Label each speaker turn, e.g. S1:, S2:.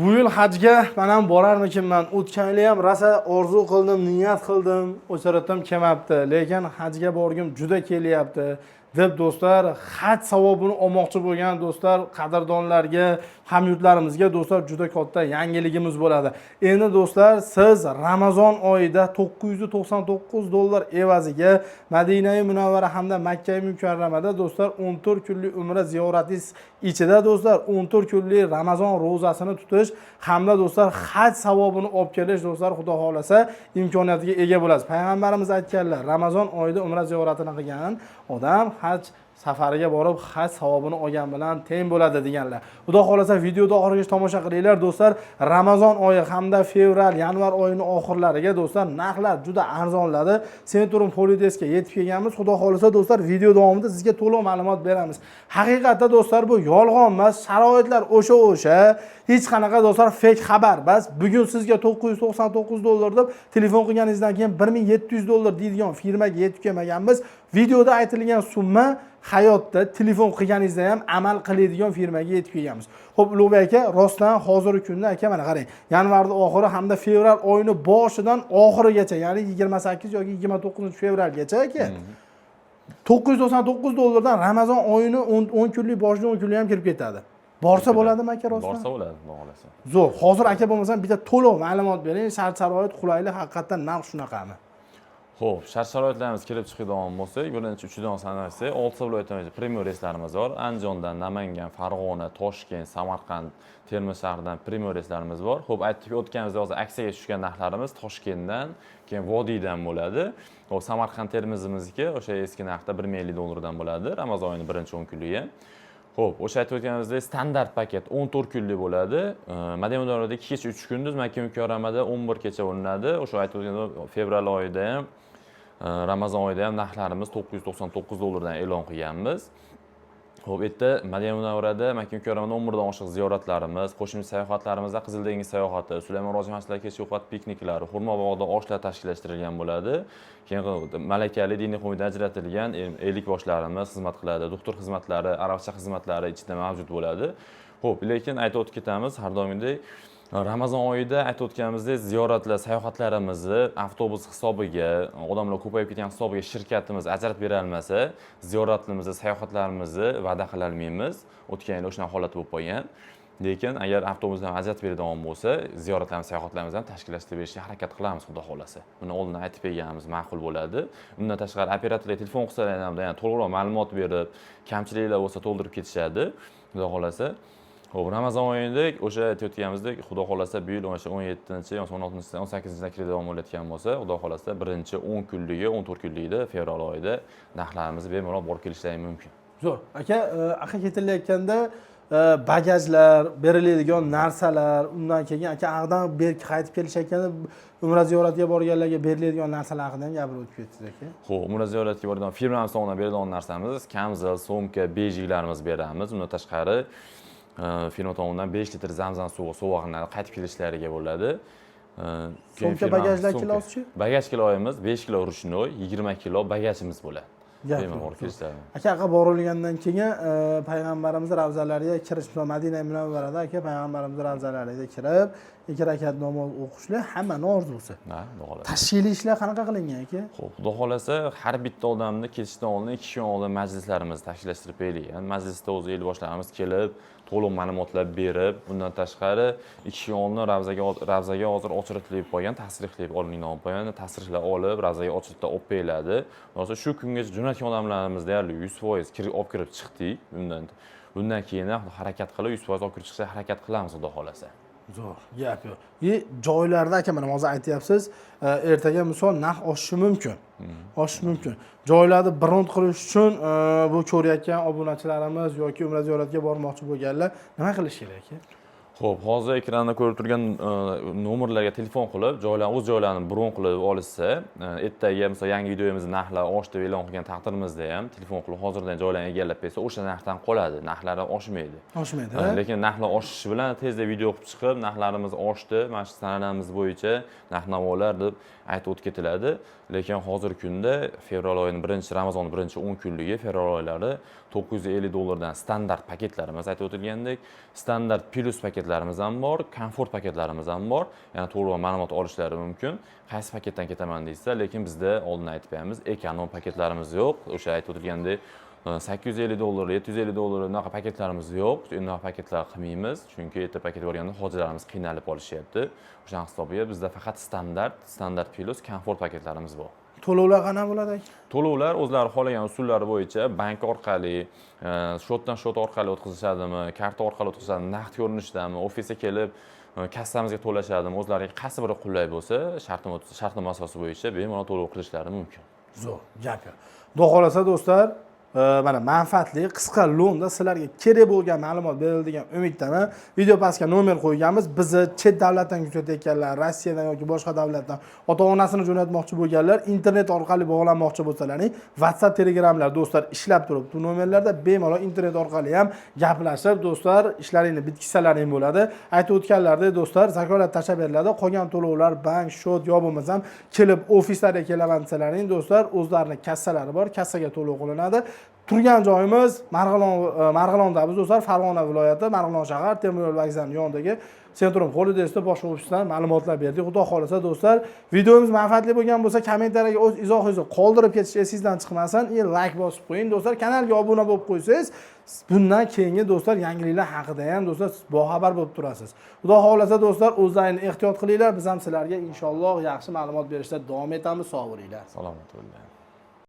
S1: Bu yil hajga men ham borarmikinman. O'tgan yil ham rosa orzu qildim, niyat qildim, o'charatim kelmabdi. Lekin hajga borgim juda kelyapti. Deb do'stlar, haj savobini olmoqchi bo'lgan do'stlar, qadrdonlarga, hamyurtlarimizga do'stlar juda katta yangiligimiz bo'ladi. Endi do'stlar, siz Ramazon oyida $999 evaziga Madina-i Munavvara hamda Makka-i Mukarramada do'stlar 14 kunlik umra ziyoratingiz ichida do'stlar 14 kunlik Ramazon ro'zasini tutish hamda do'stlar haj savobini olib kelish do'stlar Xudo xolasa imkoniyatiga ega bo'lasiz. Payg'ambarimiz aytganlar, Ramazon oyida umra ziyoratini qilgan odam haj safariga borib haj savobini olgan bilan teng bo'ladi deganlar. Xudo xolasa videoda oxirigacha tomosha qilinglar do'stlar. Ramazon oyi hamda fevral, yanvar oyining oxirlariga do'stlar narxlar juda arzonladi. Centrum Polidesga yetib kelganmiz. Xudo xolasa do'stlar video davomida sizga to'liq ma'lumot beramiz. Haqiqatda do'stlar bu yolg'on emas, sharoitlar o'sha. Hech qanaqa do'stlar fake xabar. Bas bugun sizga $999 deb telefon qilganingizdan keyin $1700 deydigan firmaga yetib kelmaganmiz. Videoda aytilgan summa hayotda telefon qilganingizda ham amal qiladigan firmaga yetib kelganmiz. Xo'p, Ulug'bek aka, rostdan hozirgi kunda aka mana qarang. Yanvarning oxiri hamda fevral oyining boshidan oxirigacha, ya'ni 28 yoki 29 fevralgacha aka. $999 dan Ramazon oyining 10 kunlik boshidan 10 kunlik ham kirib ketadi. Borsa bo'ladimi aka rostdan?
S2: Borsa bo'ladi, xohlasa.
S1: Zo'r. Hozir aka bo'lmasam bitta to'liq ma'lumot bering. Shart-sharoit qulaylik haqiqatan narx shunaqami?
S2: Xo'p, shart-sharoitlarimiz kelib chiqadigan bo'lsak, birinchi uchidan sanasak, 6 viloyatimiz premium reyslarimiz bor. Andijondan, Namangan, Farg'ona, Toshkent, Samarqand, Termiz shahridan premium reyslarimiz bor. Xo'p, aytib o'tganimizda hozir aksiyaga tushgan narxlarimiz Toshkentdan, keyin Vodiydan bo'ladi. Xo'p, Samarqand Termizimizniki o'sha eski narxda $1050 dan bo'ladi. Ramazon oyining birinchi 10 kunligi. Xo'p, o'sha aytib o'tganimizdek standart paket 14 kunlik bo'ladi. Madina Munavvarada 2 kecha 3 kunduz, Makka Mukarramada 11 kecha o'rinadi. O'sha aytib o'tganimiz fevral oyida ham Ramazon oyida ham narxlarimiz $999 dan e'lon qilganmiz. Xo'p, bu yerda Madina Munavvarada Makka Mukarramada 11 dan oshiq ziyoratlarimiz, qo'shimcha sayohatlarimizda Qizil dengiz sayohati, Sulaymon Rozi masjidlari kechki ovqat pikniklari, Xurmobog'da oshlar tashkillashtirilgan bo'ladi. Keyin malakali diniy qo'mitadan ajratilgan ellik boshlarimiz xizmat qiladi. Doktor xizmatlari, arabcha xizmatlari ichida mavjud bo'ladi. Xo'p, lekin aytib o'tib ketamiz, har doimgidek Ramazon oyida aytib o'tganimizdek ziyoratlar, sayohatlarimizni avtobus hisobiga, odamlar ko'payib ketgan hisobiga shirkatimiz ajratib bera olmasa, ziyoratlarimizni, sayohatlarimizni va'da qila olmaymiz. O'tgan yil o'sha holat bo'lib qolgan. Lekin agar avtobusdan ajratib beradigan bo'lsa, ziyoratlarimiz, sayohatlarimizni ham tashkillashtirib berishga harakat qilamiz, xudo xolasa. Buni oldindan aytib berganimiz ma'qul bo'ladi. Undan tashqari operatorlar telefon qilsalar ham to'liqroq ma'lumot berib, kamchiliklar bo'lsa to'ldirib ketishadi, xudo xolasa. Xo'p, Ramazon oyida o'sha aytayotganimizdek, xudo xolasa bu yil o'sha 17-chi, 16-chi, 18-da kiradigan bo'layotgan bo'lsa, xudo xolasa birinchi 10 kunligi, 14 kunligida fevral oyida narxlarimizni bemalol borib kelishlari mumkin.
S1: Zo'r. Aka, ketilayotganda bagajlar, beriladigan narsalar, undan keyin aka ag'dan qaytib kelishayotganda umra ziyoratiga borganlarga beriladigan narsalar haqida ham gapirib o'tib ketdingiz aka.
S2: Xo'p, umra ziyoratiga boradigan firmamiz tomonidan beriladigan narsamiz kamzil, so'mka, bejiklarimiz beramiz. Undan tashqari firma tomonidan 5 litr zamzam suvi sovg'alarni qaytib kelishlariga bo'ladi.
S1: So'mka bagajlar kilosichi?
S2: Bagaj kiloyimiz 5 kilo ruchnoy, 20 kilo bagajimiz bo'ladi.
S1: Aka borilgandan keyin payg'ambarimiz ravzalariga kirish, Madina Munavvarada aka payg'ambarimiz ravzalariga kirib, 2 rakat namoz o'qishlar hamma orzusi. Tashkiliy ishlar qanaqa qilingan aka?
S2: Xo'p, xudo xolasa har bitta odamni ketishdan oldin 2 kun oldin majlislarimizni tashkillashtirib berilgan. Majlisda o'z el boshlarimiz kelib, to'liq ma'lumotlar berib, bundan tashqari 2 kun oldin ravzaga hozir ochiriqlab qo'ygan, tasrih qilib olingan qo'ygan, tasrihlar olib, ravzaga ochiriqda olib beriladi. Hozir shu kungacha jo'natgan odamlarimiz deyarli 100% olib kirib chiqdik. Bundan keyin harakat qilib 100% olib kirib chiqishga harakat qilamiz, xudo xolasa.
S1: Zo'r, gap yo'q. Joylarda aka mana hozir aytyapsiz, ertaga misol narx oshishi mumkin. Oshishi mumkin. Joylarni brend qilish uchun bu ko'rayotgan obunachilarimiz yoki umra ziyoratiga bormoqchi bo'lganlar nima qilish kerak aka?
S2: Xo'p, hozir ekranda ko'rib turgan nomerlarga telefon qilib, o'z joylarini bron qilib olishsa, ertaga misol yangi videomizni narxlar oshdi deb e'lon qilgan taqdirimizda ham telefon qilib hozirdan joylarni egallab bersa, o'sha narxdan qoladi, narxlari oshmaydi.
S1: Oshmaydi.
S2: Lekin narxlar oshishi bilan tezda video qilib chiqib, narxlarimiz oshdi, mana shu sanalarimiz bo'yicha narx-navolar deb aytib o'tib ketiladi. Lekin hozirgi kunda fevral oyining Ramazonning birinchi 10 kunligi fevral oylari $950 dan standart paketlarimiz aytib o'tilgandek, standart plus paketlar paketlarimiz ham bor, komfort paketlarimiz ham bor. Ya'ni to'liq ma'lumot olishlari mumkin. Qaysi paketdan ketaman deysa, lekin bizda oldin aytib beramiz, ekonom paketlarimiz yo'q. O'sha aytib o'tilgandek $850, $750 unaqa paketlarimiz yo'q. Unaqa paketlar qilmaymiz, chunki erta paket borganda hojilarimiz qiynalib qolishyapti. O'sha hisobiga bizda faqat standart plus komfort paketlarimiz bor.
S1: To'lovlar qanaqa bo'ladi?
S2: To'lovlar o'zlari xohlagan usullari bo'yicha bank orqali, shotdan shot orqali o'tkazishadimi, karta orqali o'tkazishadimi, naqd ko'rinishdami, ofisga kelib kassamizga to'lashadimi, o'zlariga qaysi biri qulay bo'lsa, shartnoma asosi bo'yicha bemalol to'lov qilishlari mumkin.
S1: Zo'r, gap yo'q. Xudo xolasa do'stlar, mana manfaatli qisqa lo'nda sizlarga kerak bo'lgan ma'lumot beriladigan umiddaman. Video pastga nomer qo'yganmiz. Bizni chet davlatdan kuzatayotganlar, Rossiyadan yoki boshqa davlatdan ota-onasini jo'natmoqchi bo'lganlar, internet orqali bog'lanmoqchi bo'lsalaring, WhatsApp, Telegramlar do'stlar ishlab turibdi. Bu nomerlarda bemalol internet orqali ham gaplashib, do'stlar ishlaringni bitkizsalaring bo'ladi. Aytib o'tganlaridek do'stlar, zakolat tashlab beriladi. Qolgan to'lovlar bank, shot yo bo'lmasam kelib ofislarga kelaman desalaring, do'stlar o'zlarining kassalari bor, kassaga to'lov qilinadi. Turgan joyimiz Marg'ilondamiz do'stlar, Farg'ona viloyati, Marg'ilon shahar, temir yo'l vokzalining yonidagi Sentrum Holiday'da boshqa ofisdan ma'lumotlar berdik. Xudo xolasa do'stlar, videomiz manfaatli bo'lgan bo'lsa, kommentariyaga o'z izohingizni qoldirib ketish esingizdan chiqmasin, like bosib qo'ying do'stlar, kanalga obuna bo'lib qo'ysangiz, bundan keyingi do'stlar yangiliklar haqida ham do'stlar boxabar bo'lib turasiz. Xudo xolasa do'stlar, o'zlaringizni ehtiyot qilinglar, biz ham sizlarga inshaalloh yaxshi ma'lumot berishda davom etamiz. Sog' bo'linglar.
S2: Salomat bo'linglar.